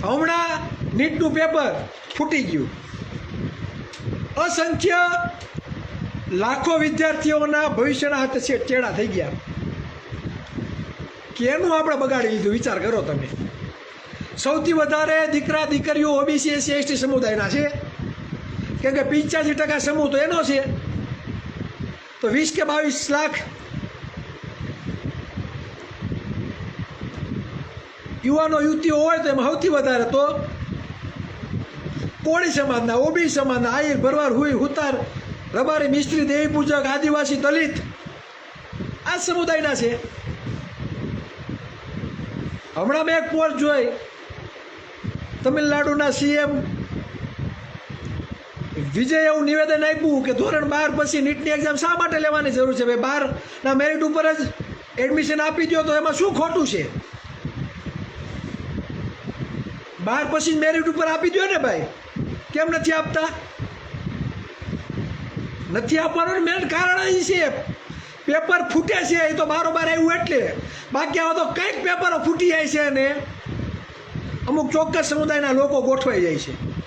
હમણાં નીટનું પેપર ફૂટી ગયું, અસંખ્ય લાખો વિદ્યાર્થીઓના ભવિષ્યના હાથે ચેડા થઈ ગયા. કેનું આપણે બગાડી લીધું વિચાર કરો તમે. સૌથી વધારે દીકરા દીકરીઓ ઓબીસી એસસી એસટી સમુદાયના છે, કેમ કે 85% સમૂહ તો એનો છે. તો 20 કે 22 લાખ યુવાનો યુવતીઓ હોય તો એમાં સૌથી વધારે તો કોળી સમાજના, ઓબીસી સમાજના, આહિર ભરવાડ હુઈ હુતાર રબારી મિસ્ત્રી દેવી પૂજક આદિવાસી દલિત આ સમુદાયના છે. હમણાં મેં એક પોસ્ટ જોઈ, તમિલનાડુના સીએમ વિજય એવું નિવેદન આપ્યું કે ધોરણ 12 પછી નીટની એક્ઝામ શા માટે લેવાની જરૂર છે? ભાઈ 12ના મેરિટ ઉપર જ એડમિશન આપી દો તો એમાં શું ખોટું છે? 12 પછી મેરિટ ઉપર આપી દો ને ભાઈ, કેમ નથી આપતા? નથી આપવાનું મેન કારણ એ છે પેપર ફૂટે છે. એ તો બારોબાર આવ્યું એટલે, બાકી આવો તો કંઈક પેપરો ફૂટી જાય છે અને અમુક ચોક્કસ સમુદાયના લોકો ગોઠવાઈ જાય છે.